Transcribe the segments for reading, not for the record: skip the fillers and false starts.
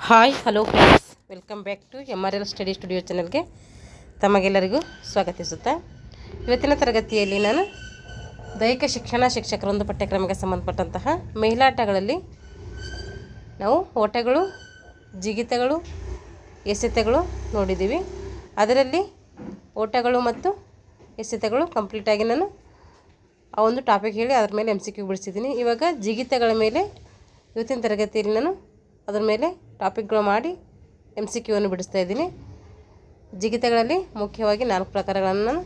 Hi hello friends, welcome back to MRL study studio ಚಾನಲ್ಗೆ ತಮಗೆಲ್ಲರಿಗೂ ಸ್ವಾಗತಿಸುತ್ತಾ ಇವತ್ತಿನ ತರಗತಿಯಲ್ಲಿ ನಾನು ದೈಹಿಕ ಶಿಕ್ಷಕರೊಂದು ಪಠ್ಯಕ್ರಮಕ್ಕೆ ಸಂಬಂಧಪಟ್ಟಂತಹ ಮಹಿಳಾಟಗಳಲ್ಲಿ ನಾವು ಓಟಗಳು, ಜಿಗಿತಗಳು, ಎಸೆತಗಳು ನೋಡಿದ್ದೀವಿ. ಅದರಲ್ಲಿ ಓಟಗಳು ಮತ್ತು ಎಸೆತಗಳು ಕಂಪ್ಲೀಟಾಗಿ ನಾನು ಆ ಒಂದು ಟಾಪಿಕ್ ಹೇಳಿ ಅದರ ಮೇಲೆ MCQ ಬಿಡಿಸಿದ್ದೀನಿ. ಇವಾಗ ಜಿಗಿತಗಳ ಮೇಲೆ ಇವತ್ತಿನ ತರಗತಿಯಲ್ಲಿ ನಾನು ಅದರ ಮೇಲೆ ಟಾಪಿಕ್ಗಳು ಮಾಡಿ MCQವನ್ನು ಬಿಡಿಸ್ತಾ ಇದ್ದೀನಿ. ಜಿಗಿತಗಳಲ್ಲಿ ಮುಖ್ಯವಾಗಿ 4 ಪ್ರಕಾರಗಳನ್ನು ನಾನು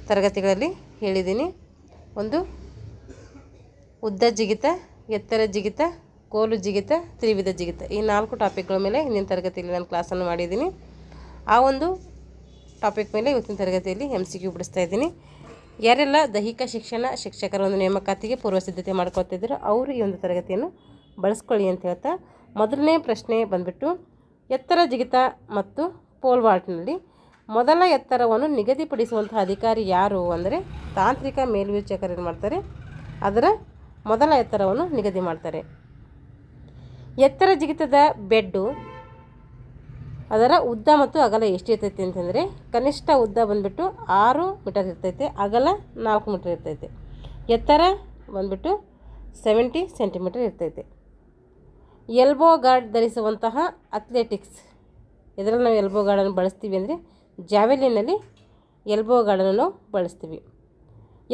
ತರಗತಿಗಳಲ್ಲಿ ಹೇಳಿದ್ದೀನಿ. ಒಂದು ಉದ್ದ ಜಿಗಿತ, ಎತ್ತರ ಜಿಗಿತ, ಕೋಲು ಜಿಗಿತ, ತ್ರಿವಿಧ ಜಿಗಿತ. ಈ 4 ಟಾಪಿಕ್ಗಳ ಮೇಲೆ ಹಿಂದಿನ ತರಗತಿಯಲ್ಲಿ ನಾನು ಕ್ಲಾಸನ್ನು ಮಾಡಿದ್ದೀನಿ. ಆ ಒಂದು ಟಾಪಿಕ್ ಮೇಲೆ ಇವತ್ತಿನ ತರಗತಿಯಲ್ಲಿ MCQ ಬಿಡಿಸ್ತಾ ಇದ್ದೀನಿ. ಯಾರೆಲ್ಲ ದೈಹಿಕ ಶಿಕ್ಷಕರ ಒಂದು ನೇಮಕಾತಿಗೆ ಪೂರ್ವ ಸಿದ್ಧತೆ ಮಾಡ್ಕೊಳ್ತಿದ್ದೀರೋ ಅವರು ಈ ಒಂದು ತರಗತಿಯನ್ನು ಬಳಸ್ಕೊಳ್ಳಿ ಅಂತ ಹೇಳ್ತಾ, ಮೊದಲನೇ ಪ್ರಶ್ನೆ ಬಂದುಬಿಟ್ಟು ಎತ್ತರ ಜಿಗಿತ ಮತ್ತು ಪೋಲ್ ವಾಲ್ಟ್ನಲ್ಲಿ ಮೊದಲ ಎತ್ತರವನ್ನು ನಿಗದಿಪಡಿಸುವಂತಹ ಅಧಿಕಾರಿ ಯಾರು ಅಂದರೆ ತಾಂತ್ರಿಕ ಮೇಲ್ವೀಕ್ಷಕರು ಏನು ಮಾಡ್ತಾರೆ, ಅದರ ಮೊದಲ ಎತ್ತರವನ್ನು ನಿಗದಿ ಮಾಡ್ತಾರೆ. ಎತ್ತರ ಜಿಗಿತದ ಬೆಡ್ಡು ಅದರ ಉದ್ದ ಮತ್ತು ಅಗಲ ಎಷ್ಟು ಇರ್ತೈತೆ ಅಂತಂದರೆ ಕನಿಷ್ಠ ಉದ್ದ ಬಂದುಬಿಟ್ಟು 6 ಮೀಟರ್ ಇರ್ತೈತೆ, ಅಗಲ 4 ಮೀಟರ್ ಇರ್ತೈತೆ. ಎತ್ತರ ಬಂದುಬಿಟ್ಟು 70 ಸೆಂಟಿಮೀಟರ್ ಇರ್ತೈತೆ. ಎಲ್ಬೋ ಗಾರ್ಡ್ ಧರಿಸುವಂತಹ ಅಥ್ಲೆಟಿಕ್ಸ್, ಇದರಲ್ಲಿ ನಾವು ಎಲ್ಬೋ ಗಾರ್ಡನ್ನು ಬಳಸ್ತೀವಿ ಅಂದರೆ ಜಾವೆಲಿನಲ್ಲಿ ಎಲ್ಬೋ ಗಾರ್ಡನ್ನು ನಾವು ಬಳಸ್ತೀವಿ.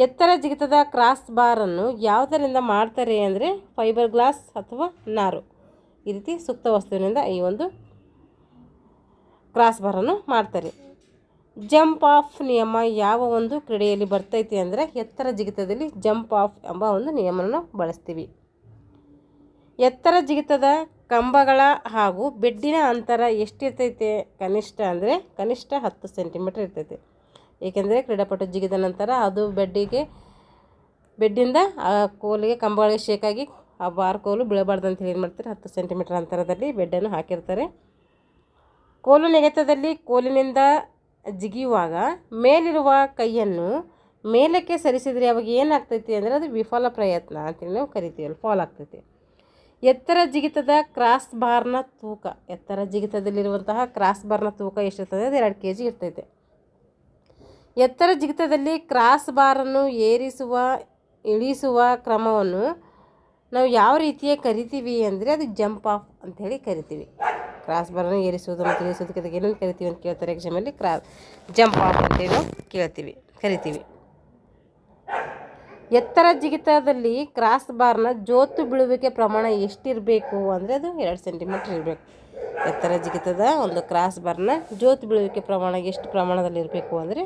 ಎತ್ತರ ಜಿಗಿತದ ಕ್ರಾಸ್ ಬಾರನ್ನು ಯಾವುದರಿಂದ ಮಾಡ್ತಾರೆ ಅಂದರೆ ಫೈಬರ್ ಗ್ಲಾಸ್ ಅಥವಾ ನಾರು, ಈ ರೀತಿ ಸೂಕ್ತ ವಸ್ತುವಿನಿಂದ ಈ ಒಂದು ಕ್ರಾಸ್ ಬಾರನ್ನು ಮಾಡ್ತಾರೆ. ಜಂಪ್ ಆಫ್ ನಿಯಮ ಯಾವ ಒಂದು ಕ್ರೀಡೆಯಲ್ಲಿ ಬರ್ತೈತಿ ಅಂದರೆ ಎತ್ತರ ಜಿಗಿತದಲ್ಲಿ ಜಂಪ್ ಆಫ್ ಎಂಬ ಒಂದು ನಿಯಮವನ್ನು ಬಳಸ್ತೀವಿ. ಎತ್ತರ ಜಿಗಿತದ ಕಂಬಗಳ ಹಾಗೂ ಬೆಡ್ಡಿನ ಅಂತರ ಎಷ್ಟಿರ್ತೈತೆ ಕನಿಷ್ಠ ಅಂದರೆ ಕನಿಷ್ಠ 10 ಸೆಂಟಿಮೀಟರ್ ಇರ್ತೈತೆ. ಏಕೆಂದರೆ ಕ್ರೀಡಾಪಟು ಜಿಗಿದ ನಂತರ ಅದು ಬೆಡ್ಡಿಂದ ಆ ಕೋಲಿಗೆ ಕಂಬಗಳಿಗೆ ಶೇಕಾಗಿ ಆ ಬಾರ್ ಕೋಲು ಬೀಳಬಾರ್ದು ಅಂತೇಳಿ ಏನು ಮಾಡ್ತಾರೆ, 10 ಸೆಂಟಿಮೀಟರ್ ಅಂತರದಲ್ಲಿ ಬೆಡ್ಡನ್ನು ಹಾಕಿರ್ತಾರೆ. ಕೋಲು ನೆಗೆತದಲ್ಲಿ ಕೋಲಿನಿಂದ ಜಿಗಿಯುವಾಗ ಮೇಲಿರುವ ಕೈಯನ್ನು ಮೇಲಕ್ಕೆ ಸರಿಸಿದರೆ ಅವಾಗ ಏನಾಗ್ತೈತಿ ಅಂದರೆ ಅದು ವಿಫಲ ಪ್ರಯತ್ನ ಅಂತೇಳಿ ನಾವು ಕರಿತೀವಲ್ಲ, ಫಾಲ್ ಆಗ್ತೈತಿ. ಎತ್ತರ ಜಿಗಿತದ ಕ್ರಾಸ್ ಬಾರ್ನ ತೂಕ, ಎತ್ತರ ಜಿಗಿತದಲ್ಲಿರುವಂತಹ ಕ್ರಾಸ್ ಬಾರ್ನ ತೂಕ ಎಷ್ಟಿರ್ತದೆ ಅದು 2 kg ಇರ್ತೈತೆ. ಎತ್ತರ ಜಿಗಿತದಲ್ಲಿ ಕ್ರಾಸ್ ಬಾರನ್ನು ಇಳಿಸುವ ಕ್ರಮವನ್ನು ನಾವು ಯಾವ ರೀತಿಯ ಕರಿತೀವಿ ಅಂದರೆ ಅದು ಜಂಪ್ ಆಫ್ ಅಂಥೇಳಿ ಕರಿತೀವಿ. ಕ್ರಾಸ್ ಬಾರನ್ನು ಏರಿಸುವುದು ಮತ್ತು ಇಳಿಸೋದಕ್ಕೆ ಏನೇನು ಕರಿತೀವಿ ಅಂತ ಕೇಳ್ತಾರೆ ಎಕ್ಸಾಮಲ್ಲಿ, ಜಂಪ್ ಆಫ್ ಅಂತೇಳಿ ನಾವು ಕರಿತೀವಿ. ಎತ್ತರ ಜಿಗಿತದಲ್ಲಿ ಕ್ರಾಸ್ ಬಾರ್ನ ಜೋತು ಬೀಳುವಿಕೆ ಪ್ರಮಾಣ ಎಷ್ಟಿರಬೇಕು ಅಂದರೆ ಅದು 2 ಸೆಂಟಿಮೀಟರ್ ಇರಬೇಕು. ಎತ್ತರ ಜಿಗಿತದ ಒಂದು ಕ್ರಾಸ್ ಬಾರ್ನ ಜೋತು ಬೀಳುವಿಕೆ ಪ್ರಮಾಣ ಎಷ್ಟು ಪ್ರಮಾಣದಲ್ಲಿ ಇರಬೇಕು ಅಂದರೆ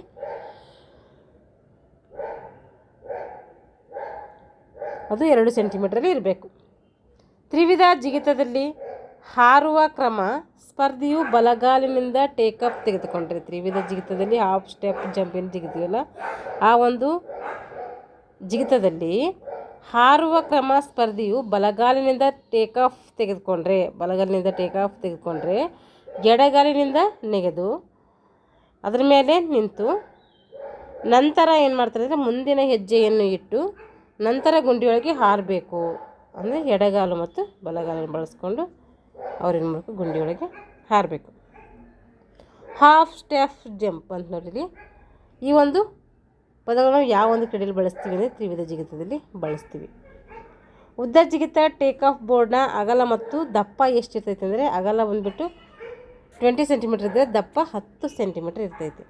ಅದು 2 ಸೆಂಟಿಮೀಟರಲ್ಲಿ ಇರಬೇಕು. ತ್ರಿವಿಧ ಜಿಗಿತದಲ್ಲಿ ಹಾರುವ ಕ್ರಮ ಸ್ಪರ್ಧಿಯು ಬಲಗಾಲಿನಿಂದ ಟೇಕಪ್ ತೆಗೆದುಕೊಂಡ್ರೆ, ತ್ರಿವಿಧ ಜಿಗಿತದಲ್ಲಿ ಹಾಫ್ ಸ್ಟೆಪ್ ಜಂಪಿನ ಜಿಗಿತೀವಲ್ಲ ಆ ಒಂದು ಜಿಗಿತದಲ್ಲಿ ಹಾರುವ ಕ್ರಮ ಸ್ಪರ್ಧಿಯು ಬಲಗಾಲಿನಿಂದ ಟೇಕಾಫ್ ತೆಗೆದುಕೊಂಡ್ರೆ ಎಡಗಾಲಿನಿಂದ ನೆಗೆದು ಅದರ ಮೇಲೆ ನಿಂತು ನಂತರ ಏನು ಮಾಡ್ತಾರೆ ಅಂದರೆ ಮುಂದಿನ ಹೆಜ್ಜೆಯನ್ನು ಇಟ್ಟು ನಂತರ ಗುಂಡಿಯೊಳಗೆ ಹಾರಬೇಕು. ಅಂದರೆ ಎಡಗಾಲು ಮತ್ತು ಬಲಗಾಲನ್ನು ಬಳಸ್ಕೊಂಡು ಅವ್ರೇನು ಮಾಡಬೇಕು, ಗುಂಡಿಯೊಳಗೆ ಹಾರಬೇಕು. ಹಾಫ್ ಸ್ಟೆಪ್ ಜಂಪ್ ಅಂತ ನೋಡಿರಿ, ಈ ಒಂದು ಪದಗಳನ್ನು ಯಾವ ಒಂದು ಕ್ರೀಡೆಯಲ್ಲಿ ಬಳಸ್ತೀವಿ ಅಂದರೆ ತ್ರಿವಿಧ ಜಿಗಿತದಲ್ಲಿ ಬಳಸ್ತೀವಿ. ಉದ್ದ ಜಿಗಿತ ಟೇಕ್ ಆಫ್ ಬೋರ್ಡ್ನ ಅಗಲ ಮತ್ತು ದಪ್ಪ ಎಷ್ಟಿರ್ತೈತೆ ಅಂದರೆ ಅಗಲ ಬಂದುಬಿಟ್ಟು 20 ಸೆಂಟಿಮೀಟರ್ ಇದ್ದರೆ ದಪ್ಪ 10 ಸೆಂಟಿಮೀಟರ್ ಇರ್ತೈತೆ.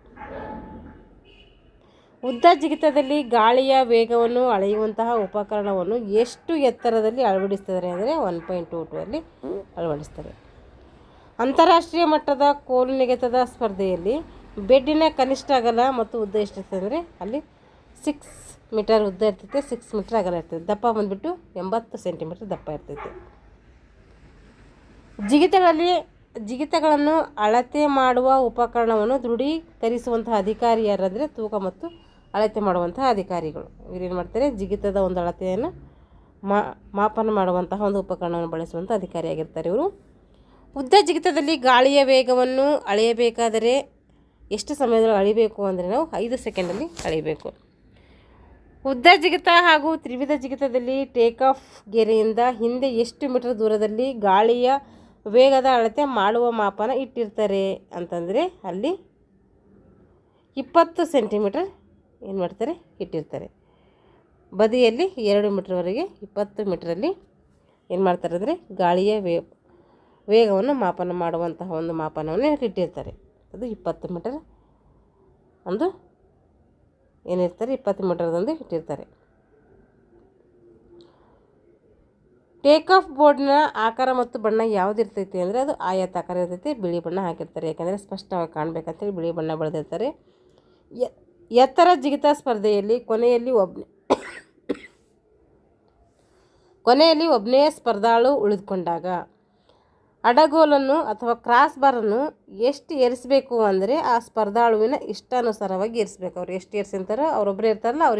ಉದ್ದ ಜಿಗಿತದಲ್ಲಿ ಗಾಳಿಯ ವೇಗವನ್ನು ಅಳೆಯುವಂತಹ ಉಪಕರಣವನ್ನು ಎಷ್ಟು ಎತ್ತರದಲ್ಲಿ ಅಳವಡಿಸ್ತಾರೆ ಅಂದರೆ 1.22 ಅಲ್ಲಿ ಅಳವಡಿಸ್ತಾರೆ. ಅಂತಾರಾಷ್ಟ್ರೀಯ ಮಟ್ಟದ ಕೋಲು ನೆಗೆತದ ಸ್ಪರ್ಧೆಯಲ್ಲಿ ಬೆಡ್ಡಿನ ಕನಿಷ್ಠ ಅಗಲ ಮತ್ತು ಉದ್ದ ಎಷ್ಟಿರ್ತದೆ ಅಂದರೆ ಅಲ್ಲಿ 6 ಮೀಟರ್ ಉದ್ದ ಇರ್ತೈತೆ, 6 ಮೀಟರ್ ಅಗಲ ಇರ್ತೈತೆ. ದಪ್ಪ ಬಂದುಬಿಟ್ಟು 80 ಸೆಂಟಿಮೀಟರ್ ದಪ್ಪ ಇರ್ತೈತೆ. ಜಿಗಿತಗಳನ್ನು ಅಳತೆ ಮಾಡುವ ಉಪಕರಣವನ್ನು ದೃಢೀಕರಿಸುವಂತಹ ಅಧಿಕಾರಿ ಯಾರಂದರೆ ತೂಕ ಮತ್ತು ಅಳತೆ ಮಾಡುವಂತಹ ಅಧಿಕಾರಿಗಳು. ಇವರೇನು ಮಾಡ್ತಾರೆ, ಜಿಗಿತದ ಒಂದು ಅಳತೆಯನ್ನು ಮಾಪನ ಮಾಡುವಂತಹ ಒಂದು ಉಪಕರಣವನ್ನು ಬಳಸುವಂಥ ಅಧಿಕಾರಿಯಾಗಿರ್ತಾರೆ ಇವರು. ಉದ್ದ ಜಿಗಿತದಲ್ಲಿ ಗಾಳಿಯ ವೇಗವನ್ನು ಅಳೆಯಬೇಕಾದರೆ ಎಷ್ಟು ಸಮಯದಲ್ಲಿ ಅಳಿಬೇಕು ಅಂದರೆ ನಾವು 5 ಸೆಕೆಂಡಲ್ಲಿ ಅಳಿಬೇಕು. ಉದ್ದ ಜಿಗಿತ ಹಾಗೂ ತ್ರಿವಿಧ ಜಿಗಿತದಲ್ಲಿ ಟೇಕ್ ಆಫ್ ಗೆರೆಯಿಂದ ಹಿಂದೆ ಎಷ್ಟು ಮೀಟರ್ ದೂರದಲ್ಲಿ ಗಾಳಿಯ ವೇಗದ ಅಳತೆ ಮಾಡುವ ಮಾಪನ ಇಟ್ಟಿರ್ತಾರೆ ಅಂತಂದರೆ ಅಲ್ಲಿ 20 ಸೆಂಟಿಮೀಟರ್ ಏನು ಮಾಡ್ತಾರೆ ಇಟ್ಟಿರ್ತಾರೆ. ಬದಿಯಲ್ಲಿ 2 ಮೀಟ್ರ್ವರೆಗೆ 20 ಮೀಟ್ರಲ್ಲಿ ಏನು ಮಾಡ್ತಾರೆ ಅಂದರೆ ಗಾಳಿಯ ವೇಗವನ್ನು ಮಾಪನ ಮಾಡುವಂತಹ ಒಂದು ಮಾಪನವನ್ನು ಇಟ್ಟಿರ್ತಾರೆ. ಅದು 20 ಮೀಟರ್ ಒಂದು ಏನಿರ್ತಾರೆ 20 ಮೀಟರ್ದೊಂದು ಇಟ್ಟಿರ್ತಾರೆ. ಟೇಕ್ ಆಫ್ ಬೋರ್ಡ್ನ ಆಕಾರ ಮತ್ತು ಬಣ್ಣ ಯಾವ್ದು ಇರ್ತೈತಿ ಅಂದರೆ ಅದು ಆಯತಾಕಾರ ಇರ್ತೈತಿ. ಬಿಳಿ ಬಣ್ಣ ಹಾಕಿರ್ತಾರೆ, ಯಾಕಂದರೆ ಸ್ಪಷ್ಟವಾಗಿ ಕಾಣಬೇಕಂತೇಳಿ ಬಿಳಿ ಬಣ್ಣ ಬಳೆದಿರ್ತಾರೆ. ಎತ್ತರ ಜಿಗಿತ ಸ್ಪರ್ಧೆಯಲ್ಲಿ ಕೊನೆಯಲ್ಲಿ ಒಬ್ಬನೇ ಸ್ಪರ್ಧಾಳು ಉಳಿದುಕೊಂಡಾಗ ಅಡಗೋಲನ್ನು ಅಥವಾ ಕ್ರಾಸ್ ಬಾರನ್ನು ಎಷ್ಟು ಏರಿಸಬೇಕು ಅಂದರೆ ಆ ಸ್ಪರ್ಧಾಳುವಿನ ಇಷ್ಟಾನುಸಾರವಾಗಿ ಏರಿಸ್ಬೇಕು. ಅವ್ರು ಎಷ್ಟು ಏರಿಸಿರ್ತಾರೋ ಅವರೊಬ್ಬರೇ ಇರ್ತಾರಲ್ಲ, ಅವ್ರ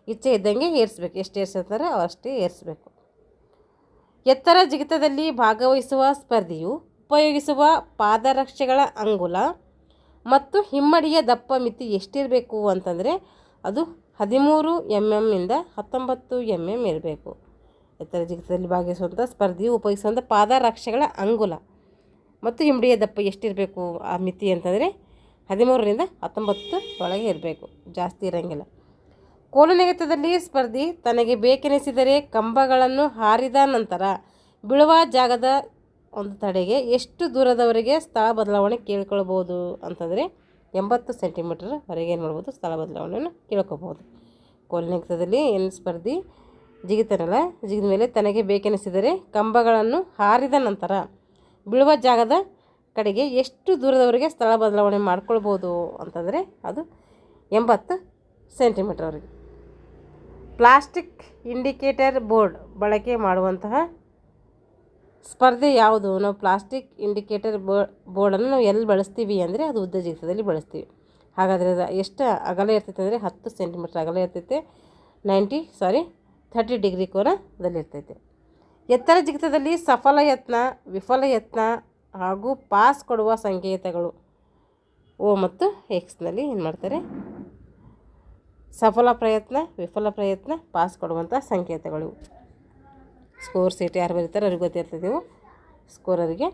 ಇಚ್ಛೆ ಇದ್ದಂಗೆ ಏರಿಸ್ಬೇಕು. ಎಷ್ಟು ಏರಿಸಿರ್ತಾರೋ ಅವಷ್ಟೇ ಏರಿಸಬೇಕು. ಎತ್ತರ ಜಿಗಿತದಲ್ಲಿ ಭಾಗವಹಿಸುವ ಸ್ಪರ್ಧಿಯು ಉಪಯೋಗಿಸುವ ಪಾದರಕ್ಷೆಗಳ ಅಂಗುಲ ಮತ್ತು ಹಿಮ್ಮಡಿಯ ದಪ್ಪ ಮಿತಿ ಎಷ್ಟಿರಬೇಕು ಅಂತಂದರೆ ಅದು 13 mm ಇಂದ 19 mm ಇರಬೇಕು. ಎತ್ತರ ಜಿಗಿತದಲ್ಲಿ ಭಾಗವಹಿಸುವಂಥ ಸ್ಪರ್ಧಿಯು ಉಪಯೋಗಿಸುವಂಥ ಪಾದರಕ್ಷೆಗಳ ಅಂಗುಲ ಮತ್ತು ಹಿಮ್ಮಡಿಯ ದಪ್ಪ ಎಷ್ಟಿರಬೇಕು ಆ ಮಿತಿ ಅಂತಂದರೆ 13 ರಿಂದ 19 ಒಳಗೆ ಇರಬೇಕು, ಜಾಸ್ತಿ ಇರೋಂಗಿಲ್ಲ. ಕೋಲು ನೆಗೆತದಲ್ಲಿ ಸ್ಪರ್ಧಿ ತನಗೆ ಬೇಕೆನಿಸಿದರೆ ಕಂಬಗಳನ್ನು ಹಾರಿದ ನಂತರ ಬೀಳುವ ಜಾಗದ ಒಂದು ತಡೆಗೆ ಎಷ್ಟು ದೂರದವರೆಗೆ ಸ್ಥಳ ಬದಲಾವಣೆ ಕೇಳ್ಕೊಳ್ಬೋದು ಅಂತಂದರೆ 80 ಸೆಂಟಿಮೀಟರ್ವರೆಗೆ ಏನು ಮಾಡ್ಬೋದು ಸ್ಥಳ ಬದಲಾವಣೆಯನ್ನು ಕೇಳ್ಕೊಬೋದು. ಕೋಲು ನೆಗೆತದಲ್ಲಿ ಏನು ಸ್ಪರ್ಧಿ ಜಿಗಿತಾನಲ್ಲ, ಜಿಗಿದ ಮೇಲೆ ತನಗೆ ಬೇಕೆನಿಸಿದರೆ ಕಂಬಗಳನ್ನು ಹಾರಿದ ನಂತರ ಬೀಳುವ ಜಾಗದ ಕಡೆಗೆ ಎಷ್ಟು ದೂರದವರೆಗೆ ಸ್ಥಳ ಬದಲಾವಣೆ ಮಾಡ್ಕೊಳ್ಬೋದು ಅಂತಂದರೆ ಅದು 80 ಸೆಂಟಿಮೀಟರ್ವರೆಗೆ. ಪ್ಲಾಸ್ಟಿಕ್ ಇಂಡಿಕೇಟರ್ ಬೋರ್ಡ್ ಬಳಕೆ ಮಾಡುವಂತಹ ಸ್ಪರ್ಧೆ ಯಾವುದು? ನಾವು ಪ್ಲಾಸ್ಟಿಕ್ ಇಂಡಿಕೇಟರ್ ಬೋರ್ಡನ್ನು ನಾವು ಎಲ್ಲಿ ಬಳಸ್ತೀವಿ ಅಂದರೆ ಅದು ಉದ್ದ ಜಿಗಿತದಲ್ಲಿ ಬಳಸ್ತೀವಿ. ಹಾಗಾದರೆ ಅದು ಎಷ್ಟು ಅಗಲ ಇರ್ತೈತೆ ಅಂದರೆ 10 ಸೆಂಟಿಮೀಟರ್ ಅಗಲ ಇರ್ತೈತೆ. 30 ಡಿಗ್ರಿ ಕೋನದಲ್ಲಿರ್ತೈತೆ. ಎತ್ತರ ಜಿಗಿತದಲ್ಲಿ ಸಫಲ ಯತ್ನ, ವಿಫಲ ಯತ್ನ ಹಾಗೂ ಪಾಸ್ ಕೊಡುವ ಸಂಕೇತಗಳು O ಮತ್ತು Xನಲ್ಲಿ ಏನು ಮಾಡ್ತಾರೆ, ಸಫಲ ಪ್ರಯತ್ನ, ವಿಫಲ ಪ್ರಯತ್ನ, ಪಾಸ್ ಕೊಡುವಂಥ ಸಂಕೇತಗಳು. ಸ್ಕೋರ್ ಸೀಟ್ ಯಾರು ಬರೀತಾರೆ ಅವ್ರಿಗೆ ಗೊತ್ತಿರ್ತದೆ ಇವು ಸ್ಕೋರರಿಗೆ.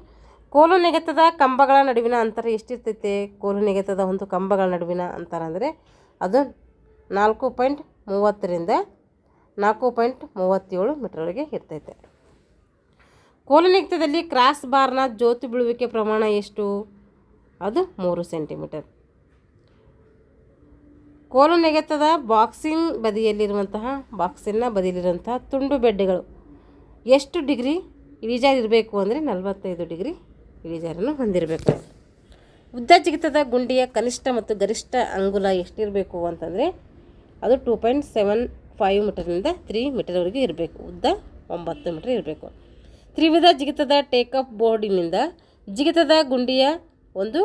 ಕೋಲು ನೆಗೆತದ ಕಂಬಗಳ ನಡುವಿನ ಅಂತರ ಎಷ್ಟಿರ್ತೈತೆ? ಕೋಲು ನೆಗೆತದ ಒಂದು ಕಂಬಗಳ ನಡುವಿನ ಅಂತರ ಅಂದರೆ ಅದು 4.30 ರಿಂದ 4.37 ಮೀಟರ್ವರೆಗೆ ಇರ್ತೈತೆ. ಕೋಲು ನೆಗೆತದಲ್ಲಿ ಕ್ರಾಸ್ ಬಾರ್ನ ಜ್ಯೋತಿ ಬೀಳುವಿಕೆ ಪ್ರಮಾಣ ಎಷ್ಟು? ಅದು 3 ಸೆಂಟಿಮೀಟರ್. ಕೋಲು ನೆಗೆತದ ಬಾಕ್ಸಿನ ಬದಿಯಲ್ಲಿರುವಂತಹ ತುಂಡು ಬೆಡ್ಗಳು ಎಷ್ಟು ಡಿಗ್ರಿ ಇಳಿಜಾರು ಇರಬೇಕು ಅಂದರೆ 45 ಡಿಗ್ರಿ ಇಳಿಜಾರನ್ನು ಹೊಂದಿರಬೇಕು. ಉದ್ದ ಜಿಗಿತದ ಗುಂಡಿಯ ಕನಿಷ್ಠ ಮತ್ತು ಗರಿಷ್ಠ ಅಂಗುಲ ಎಷ್ಟಿರಬೇಕು ಅಂತಂದರೆ ಅದು 2.75 ಮೀಟರ್ನಿಂದ 3 ಮೀಟರ್ವರೆಗೆ ಇರಬೇಕು. ಉದ್ದ 9 ಮೀಟರ್ ಇರಬೇಕು. ತ್ರಿವಿಧ ಜಿಗಿತದ ಟೇಕ್ ಆಫ್ ಬೋರ್ಡಿನಿಂದ ಜಿಗಿತದ ಗುಂಡಿಯ ಒಂದು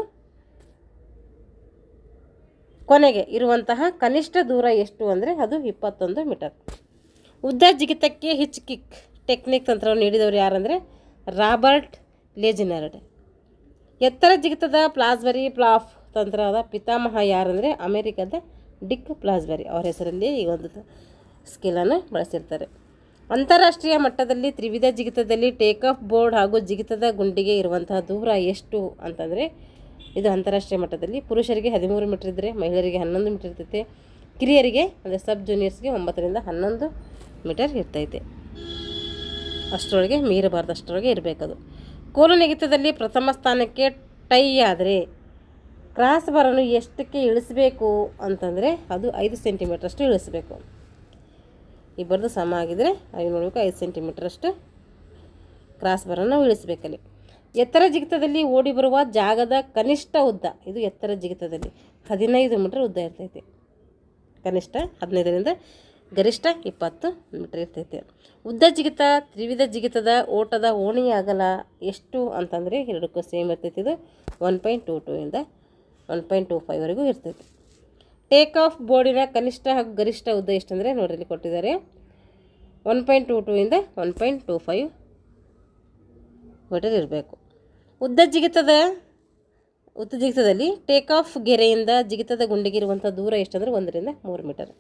ಕೊನೆಗೆ ಇರುವಂತಹ ಕನಿಷ್ಠ ದೂರ ಎಷ್ಟು ಅಂದರೆ ಅದು 21 ಮೀಟರ್. ಉದ್ದ ಜಿಗಿತಕ್ಕೆ ಹಿಚ್ ಕಿಕ್ ಟೆಕ್ನಿಕ್ ತಂತ್ರವನ್ನು ನೀಡಿದವರು ಯಾರಂದರೆ ರಾಬರ್ಟ್ ಲೆಜಿನರ್ಡ್. ಎತ್ತರ ಜಿಗಿತದ ಪ್ಲಾಸ್ಬರಿ ಪ್ಲಾಫ್ ತಂತ್ರದ ಪಿತಾಮಹ ಯಾರಂದರೆ ಅಮೆರಿಕದ ಡಿಕ್ ಪ್ಲಾಸ್ಬರಿ. ಅವರ ಹೆಸರಲ್ಲಿ ಈ ಒಂದು ಸ್ಕಿಲನ್ನು ಬಳಸಿರ್ತಾರೆ. ಅಂತಾರಾಷ್ಟ್ರೀಯ ಮಟ್ಟದಲ್ಲಿ ತ್ರಿವಿಧ ಜಿಗಿತದಲ್ಲಿ ಟೇಕ್ ಆಫ್ ಬೋರ್ಡ್ ಹಾಗೂ ಜಿಗಿತದ ಗುಂಡಿಗೆ ಇರುವಂತಹ ದೂರ ಎಷ್ಟು ಅಂತಂದರೆ ಇದು ಅಂತಾರಾಷ್ಟ್ರೀಯ ಮಟ್ಟದಲ್ಲಿ ಪುರುಷರಿಗೆ 13 ಮೀಟರ್ ಇದ್ದರೆ ಮಹಿಳೆಯರಿಗೆ 11 ಮೀಟರ್ ಇರ್ತೈತೆ. ಕಿರಿಯರಿಗೆ ಅಂದರೆ ಸಬ್ ಜೂನಿಯರ್ಸ್ಗೆ 9 ರಿಂದ 11 ಮೀಟರ್ ಇರ್ತೈತೆ. ಅಷ್ಟರೊಳಗೆ ಮೀರಬಾರ್ದು, ಅಷ್ಟರೊಳಗೆ ಇರಬೇಕದು. ಕೋಲು ನೆಗೆತದಲ್ಲಿ ಪ್ರಥಮ ಸ್ಥಾನಕ್ಕೆ ಟೈ ಆದರೆ ಕ್ರಾಸ್ ಬಾರನ್ನು ಎಷ್ಟಕ್ಕೆ ಇಳಿಸಬೇಕು ಅಂತಂದರೆ ಅದು 5 ಸೆಂಟಿಮೀಟ್ರಷ್ಟು ಇಳಿಸಬೇಕು. ಇಬ್ಬರದು ಸಮ ಆಗಿದರೆ ಅಲ್ಲಿ ನೋಡಬೇಕು 5 ಸೆಂಟಿಮೀಟ್ರಷ್ಟು ಕ್ರಾಸ್ ಬಾರನ್ನು ಇಳಿಸಬೇಕಲ್ಲಿ. ಎತ್ತರ ಜಿಗಿತದಲ್ಲಿ ಓಡಿ ಬರುವ ಜಾಗದ ಕನಿಷ್ಠ ಉದ್ದ, ಇದು ಎತ್ತರ ಜಿಗಿತದಲ್ಲಿ 15 ಮೀಟರ್ ಉದ್ದ ಇರ್ತೈತೆ. ಕನಿಷ್ಠ 15 ರಿಂದ ಗರಿಷ್ಠ 20 ಮೀಟರ್ ಇರ್ತೈತೆ. ಉದ್ದ ಜಿಗಿತ ತ್ರಿವಿಧ ಜಿಗಿತದ ಓಟದ ಓಣಿಯ ಅಗಲ ಎಷ್ಟು ಅಂತಂದರೆ ಎರಡಕ್ಕೂ ಸೇಮ್ ಇರ್ತೈತೆ. ಇದು 1.22 ಇಂದ 1.25ವರೆಗೂ ಇರ್ತೈತೆ. ಟೇಕ್ ಆಫ್ ಬೋರ್ಡಿನ ಕನಿಷ್ಠ ಹಾಗೂ ಗರಿಷ್ಠ ಉದ್ದ ಎಷ್ಟಂದರೆ ನೋಡ್ರಿ ಕೊಟ್ಟಿದ್ದಾರೆ 1.22 ಇಂದ 1.25 ಮೀಟರ್ ಇರಬೇಕು. ಉದ್ದ ಜಿಗಿತದಲ್ಲಿ ಟೇಕ್ ಆಫ್ ಗೆರೆಯಿಂದ ಜಿಗಿತದ ಗುಂಡಿಗೆ ಇರುವಂಥ ದೂರ ಎಷ್ಟಂದರೆ 1 ರಿಂದ 3 ಮೀಟರ್.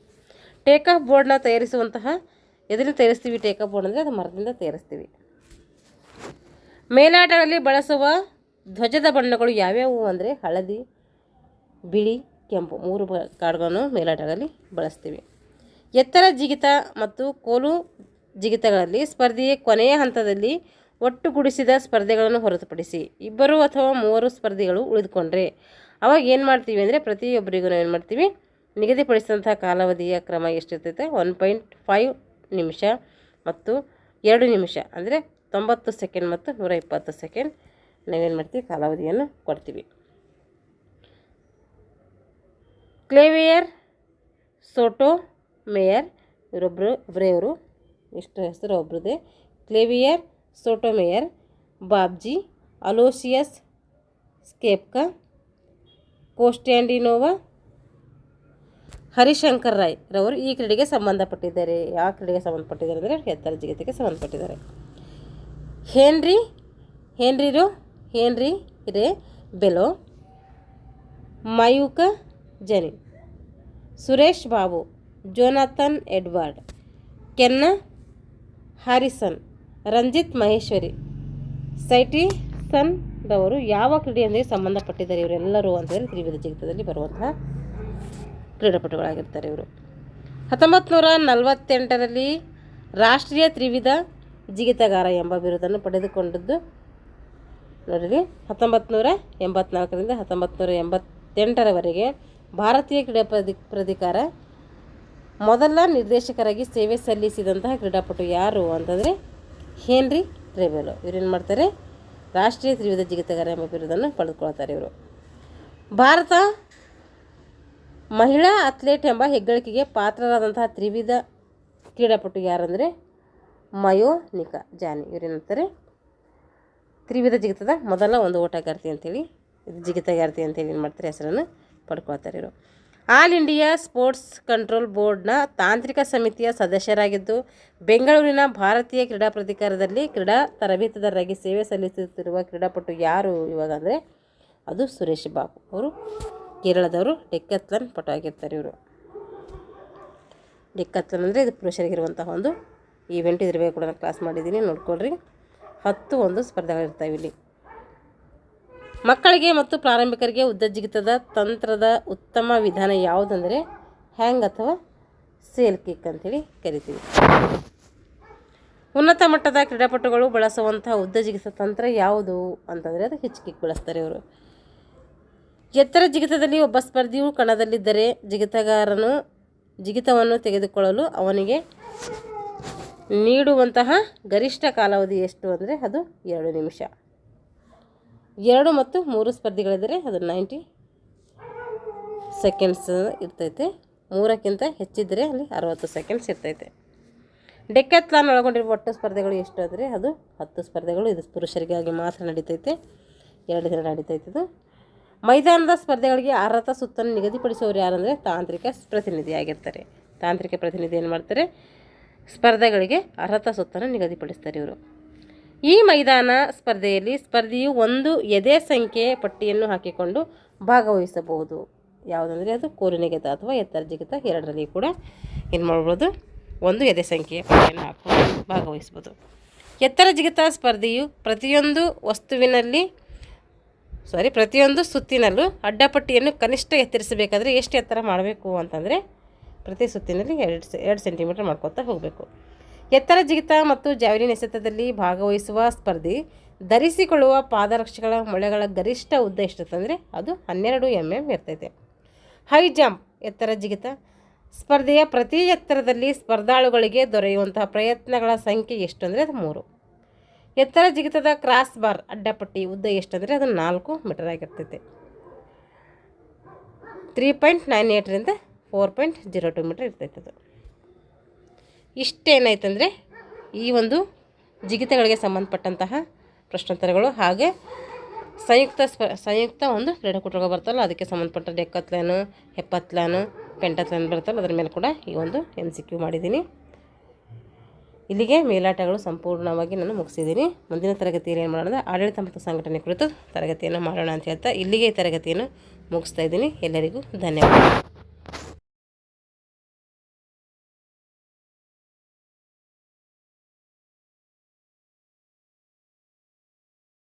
ಟೇಕ್ ಆಫ್ ಬೋರ್ಡ್ನ ತಯಾರಿಸುವಂತಹ ಎದರಿಂದ ತಯಾರಿಸ್ತೀವಿ? ಟೇಕ್ ಆಫ್ ಬೋರ್ಡ್ ಅಂದರೆ ಅದು ಮರದಿಂದ ತಯಾರಿಸ್ತೀವಿ. ಮೇಲಾಟಗಳಲ್ಲಿ ಬಳಸುವ ಧ್ವಜದ ಬಣ್ಣಗಳು ಯಾವ್ಯಾವು ಅಂದರೆ ಹಳದಿ, ಬಿಳಿ, ಕೆಂಪು 3 ಕಾರ್ಡ್ಗಳನ್ನು ಮೇಲಾಟಗಳಲ್ಲಿ ಬಳಸ್ತೀವಿ. ಎತ್ತರ ಜಿಗಿತ ಮತ್ತು ಕೋಲು ಜಿಗಿತಗಳಲ್ಲಿ ಸ್ಪರ್ಧೆಯ ಕೊನೆಯ ಹಂತದಲ್ಲಿ ಒಟ್ಟುಗೂಡಿಸಿದ ಸ್ಪರ್ಧೆಗಳನ್ನು ಹೊರತುಪಡಿಸಿ 2 ಅಥವಾ 3 ಸ್ಪರ್ಧಿಗಳು ಉಳಿದುಕೊಂಡ್ರೆ ಅವಾಗ ಏನು ಮಾಡ್ತೀವಿ ಅಂದರೆ ಪ್ರತಿಯೊಬ್ಬರಿಗೂ ನಾವು ಏನು ಮಾಡ್ತೀವಿ, ನಿಗದಿಪಡಿಸಿದಂಥ ಕಾಲಾವಧಿಯ ಕ್ರಮ ಎಷ್ಟಿರ್ತೈತೆ 1.5 ನಿಮಿಷ ಮತ್ತು 2 ನಿಮಿಷ ಅಂದರೆ 90 ಸೆಕೆಂಡ್ ಮತ್ತು 120 ಸೆಕೆಂಡ್ ನಾವೇನು ಮಾಡ್ತೀವಿ ಕಾಲಾವಧಿಯನ್ನು ಕೊಡ್ತೀವಿ. ಕ್ಲೇವಿಯರ್, ಸೋಟೋ ಮೇಯರ್ ಒಬ್ಬರೇ ಇವರು, ಇಷ್ಟು ಹೆಸರು ಒಬ್ಬರದೇ. ಕ್ಲೇವಿಯರ್, ಸೋಟೋಮೇಯರ್, ಬಾಬ್ಜಿ, Aloysius Stefka, Kostadinova, Harishankar Roy ರವರು ಈ ಕ್ರೀಡೆಗೆ ಸಂಬಂಧಪಟ್ಟಿದ್ದಾರೆ. ಯಾವ ಕ್ರೀಡೆಗೆ ಸಂಬಂಧಪಟ್ಟಿದ್ದಾರೆ ಅಂದರೆ ಎತ್ತರ ಜಿಗಿತಕ್ಕೆ ಸಂಬಂಧಪಟ್ಟಿದ್ದಾರೆ. ಹೆನ್ರಿ ರೇ ಬೆಲೋ, Mayookha Johny, Suresh Babu, Jonathan Edward, Kenny Harrison, Ranjith Maheshwari, ಸೈಟಿಸನ್ ರವರು ಯಾವ ಕ್ರೀಡೆಯೊಂದಿಗೆ ಸಂಬಂಧಪಟ್ಟಿದ್ದಾರೆ ಇವರೆಲ್ಲರೂ ಅಂತಂದರೆ ತ್ರಿವಿಧ ಜಿಗಿತದಲ್ಲಿ ಬರುವಂತಹ ಕ್ರೀಡಾಪಟುಗಳಾಗಿರ್ತಾರೆ ಇವರು. 1948ರಲ್ಲಿ ರಾಷ್ಟ್ರೀಯ ತ್ರಿವಿಧ ಜಿಗಿತಗಾರ ಎಂಬ ಬಿರುದನ್ನು ಪಡೆದುಕೊಂಡದ್ದು ನೋಡಿರಿ. 1984ರಿಂದ 1988ರವರೆಗೆ ಭಾರತೀಯ ಕ್ರೀಡಾ ಪ್ರಾಧಿಕಾರ ಮೊದಲ ನಿರ್ದೇಶಕರಾಗಿ ಸೇವೆ ಸಲ್ಲಿಸಿದಂತಹ ಕ್ರೀಡಾಪಟು ಯಾರು ಅಂತಂದರೆ ಹೆನ್ರಿ ರೆಬೆಲೋ. ಇವರೇನು ಮಾಡ್ತಾರೆ, ರಾಷ್ಟ್ರೀಯ ತ್ರಿವಿಧ ಜಿಗಿತಗಾರ ಎಂಬ ಬಿರುದನ್ನು ಪಡೆದುಕೊಳ್ತಾರೆ ಇವರು. ಭಾರತ ಮಹಿಳಾ ಅಥ್ಲೇಟ್ ಎಂಬ ಹೆಗ್ಗಳಿಕೆಗೆ ಪಾತ್ರರಾದಂತಹ ತ್ರಿವಿಧ ಕ್ರೀಡಾಪಟು ಯಾರಂದರೆ ಮಯೋನಿಕಾ ಜಾನಿ. ಇವರೇನಂತಾರೆ ತ್ರಿವಿಧ ಜಿಗಿತದ ಮೊದಲ ಒಂದು ಓಟಗಾರ್ತಿ ಅಂತೇಳಿ, ಜಿಗಿತಗಾರ್ತಿ ಅಂತೇಳಿ ಏನು ಮಾಡ್ತಾರೆ ಹೆಸರನ್ನು ಪಡ್ಕೊಳ್ತಾರೆ ಇವರು. ಆಲ್ ಇಂಡಿಯಾ ಸ್ಪೋರ್ಟ್ಸ್ ಕಂಟ್ರೋಲ್ ಬೋರ್ಡ್ನ ತಾಂತ್ರಿಕ ಸಮಿತಿಯ ಸದಸ್ಯರಾಗಿದ್ದು ಬೆಂಗಳೂರಿನ ಭಾರತೀಯ ಕ್ರೀಡಾ ಪ್ರಾಧಿಕಾರದಲ್ಲಿ ಕ್ರೀಡಾ ತರಬೇತುದಾರರಾಗಿ ಸೇವೆ ಸಲ್ಲಿಸುತ್ತಿರುವ ಕ್ರೀಡಾಪಟು ಯಾರು ಇವಾಗ ಅಂದರೆ ಅದು ಸುರೇಶ್ ಬಾಬು. ಅವರು ಕೇರಳದವರು. ಡೆಕ್ಕತ್ಲನ್ ಪಟು ಆಗಿರ್ತಾರೆ ಇವರು. ಡೆಕ್ಕತ್ಲನ್ ಅಂದರೆ ಇದು ಪುರುಷರಿಗಿರುವಂತಹ ಒಂದು ಈವೆಂಟ್. ಇದ್ರ ಬಗ್ಗೆ ಕೂಡ ನಾನು ಕ್ಲಾಸ್ ಮಾಡಿದ್ದೀನಿ, ನೋಡ್ಕೊಳ್ರಿ. 10 ಸ್ಪರ್ಧೆಗಳಿರ್ತಾವೆ ಇಲ್ಲಿ. ಮಕ್ಕಳಿಗೆ ಮತ್ತು ಪ್ರಾರಂಭಿಕರಿಗೆ ಉದ್ದ ಜಿಗಿತದ ತಂತ್ರದ ಉತ್ತಮ ವಿಧಾನ ಯಾವುದಂದರೆ ಹ್ಯಾಂಗ್ ಅಥವಾ ಸೇಲ್ ಕಿಕ್ ಅಂತೇಳಿ ಕರಿತೀವಿ. ಉನ್ನತ ಮಟ್ಟದ ಕ್ರೀಡಾಪಟುಗಳು ಬಳಸುವಂತಹ ಉದ್ದ ಜಿಗಿತ ತಂತ್ರ ಯಾವುದು ಅಂತಂದರೆ ಅದು ಹಿಚ್ ಕಿಕ್ ಬಳಸ್ತಾರೆ ಇವರು. ಎತ್ತರ ಜಿಗಿತದಲ್ಲಿ ಒಬ್ಬ ಸ್ಪರ್ಧಿಯು ಕಣದಲ್ಲಿದ್ದರೆ ಜಿಗಿತಗಾರನು ಜಿಗಿತವನ್ನು ತೆಗೆದುಕೊಳ್ಳಲು ಅವನಿಗೆ ನೀಡುವಂತಹ ಗರಿಷ್ಠ ಕಾಲಾವಧಿ ಎಷ್ಟು ಅಂದರೆ ಅದು 2 ನಿಮಿಷ. 2 ಮತ್ತು 3 ಸ್ಪರ್ಧಿಗಳಿದ್ದರೆ ಅದು 90 ಸೆಕೆಂಡ್ಸ್ ಇರ್ತೈತೆ. 3ಕ್ಕಿಂತ ಹೆಚ್ಚಿದ್ದರೆ ಅಲ್ಲಿ 60 ಸೆಕೆಂಡ್ಸ್ ಇರ್ತೈತೆ. ಡೆಕ್ಕತ್ಲಾನ್ ಒಳಗೊಂಡಿರುವ ಒಟ್ಟು ಸ್ಪರ್ಧೆಗಳು ಎಷ್ಟು ಅಂದರೆ ಅದು 10 ಸ್ಪರ್ಧೆಗಳು. ಇದು ಪುರುಷರಿಗಾಗಿ ಮಾತ್ರ ನಡೀತೈತೆ, 2 ದಿನ ನಡೀತೈತೆ ಇದು. ಮೈದಾನದ ಸ್ಪರ್ಧೆಗಳಿಗೆ ಅರ್ಹತಾ ಸುತ್ತನ್ನು ನಿಗದಿಪಡಿಸುವವರು ಯಾರಂದರೆ ತಾಂತ್ರಿಕ ಪ್ರತಿನಿಧಿಯಾಗಿರ್ತಾರೆ. ತಾಂತ್ರಿಕ ಪ್ರತಿನಿಧಿ ಏನು ಮಾಡ್ತಾರೆ, ಸ್ಪರ್ಧೆಗಳಿಗೆ ಅರ್ಹತಾ ಸುತ್ತನ್ನು ನಿಗದಿಪಡಿಸ್ತಾರೆ ಇವರು. ಈ ಮೈದಾನ ಸ್ಪರ್ಧೆಯಲ್ಲಿ ಸ್ಪರ್ಧಿಯು ಒಂದು ಎದೆ ಸಂಖ್ಯೆ ಪಟ್ಟಿಯನ್ನು ಹಾಕಿಕೊಂಡು ಭಾಗವಹಿಸಬಹುದು. ಯಾವುದಂದರೆ ಅದು ಕೋಲು ನೆಗೆತ ಅಥವಾ ಎತ್ತರ ಜಿಗಿತ, ಎರಡರಲ್ಲಿ ಕೂಡ ಏನು ಮಾಡ್ಬೋದು, ಒಂದು ಎದೆ ಸಂಖ್ಯೆಯ ಪಟ್ಟಿಯನ್ನು ಹಾಕಿಕೊಂಡು ಭಾಗವಹಿಸ್ಬೋದು. ಎತ್ತರ ಜಿಗಿತ ಸ್ಪರ್ಧೆಯು ಪ್ರತಿಯೊಂದು ಸುತ್ತಿನಲ್ಲೂ ಅಡ್ಡಪಟ್ಟಿಯನ್ನು ಕನಿಷ್ಠ ಎತ್ತರಿಸಬೇಕಾದ್ರೆ ಎಷ್ಟು ಎತ್ತರ ಮಾಡಬೇಕು ಅಂತಂದರೆ ಪ್ರತಿ ಸುತ್ತಿನಲ್ಲಿ 2 ಸೆಂಟಿಮೀಟರ್ ಮಾಡ್ಕೊತಾ ಹೋಗಬೇಕು. ಎತ್ತರ ಜಿಗಿತ ಮತ್ತು ಜಾವೆಲಿನ್ ಎಸೆತದಲ್ಲಿ ಭಾಗವಹಿಸುವ ಸ್ಪರ್ಧಿ ಧರಿಸಿಕೊಳ್ಳುವ ಪಾದರಕ್ಷೆಗಳ ಮೊಳೆಗಳ ಗರಿಷ್ಠ ಉದ್ದ ಎಷ್ಟಿರ್ತಂದರೆ ಅದು 12 mm ಇರ್ತೈತೆ. ಹೈ ಜಂಪ್ ಎತ್ತರ ಜಿಗಿತ ಸ್ಪರ್ಧೆಯ ಪ್ರತಿ ಎತ್ತರದಲ್ಲಿ ಸ್ಪರ್ಧಾಳುಗಳಿಗೆ ದೊರೆಯುವಂತಹ ಪ್ರಯತ್ನಗಳ ಸಂಖ್ಯೆ ಎಷ್ಟು ಅಂದರೆ ಅದು 3. ಎತ್ತರ ಜಿಗಿತದ ಕ್ರಾಸ್ ಬಾರ್ ಅಡ್ಡಪಟ್ಟಿ ಉದ್ದ ಎಷ್ಟಂದರೆ ಅದು 4 ಮೀಟರ್ ಆಗಿರ್ತೈತೆ. 3.98ರಿಂದ 4.02 ಮೀಟರ್ ಇರ್ತೈತೆ ಅದು. ಇಷ್ಟೇನಾಯ್ತಂದರೆ ಈ ಒಂದು ಜಿಗಿತಗಳಿಗೆ ಸಂಬಂಧಪಟ್ಟಂತಹ ಪ್ರಶ್ನೋತ್ತರಗಳು. ಹಾಗೆ ಸಂಯುಕ್ತ ಒಂದು ಕ್ರೀಡಾಕೂಟಗಳು ಬರ್ತಲ್ಲ, ಅದಕ್ಕೆ ಸಂಬಂಧಪಟ್ಟ ಡೆಕ್ಕತ್ಲಾನು, ಹೆಪ್ಪತ್ಲಾನು, ಪೆಂಟತ್ಲಾನ್ ಬರ್ತಲ್ಲ, ಅದರ ಮೇಲೆ ಕೂಡ ಈ ಒಂದು MCQ ಮಾಡಿದ್ದೀನಿ. ಇಲ್ಲಿಗೆ ಮೇಲಾಟಗಳು ಸಂಪೂರ್ಣವಾಗಿ ನಾನು ಮುಗಿಸಿದ್ದೀನಿ. ಮುಂದಿನ ತರಗತಿಯಲ್ಲಿ ಏನು ಮಾಡೋಣ, ಆಡಳಿತ ಮತ್ತು ಸಂಘಟನೆ ಕುರಿತು ತರಗತಿಯನ್ನು ಮಾಡೋಣ ಅಂತ ಹೇಳ್ತಾ ಇಲ್ಲಿಗೆ ಈ ತರಗತಿಯನ್ನು ಮುಗಿಸ್ತಾ ಇದ್ದೀನಿ. ಎಲ್ಲರಿಗೂ ಧನ್ಯವಾದ.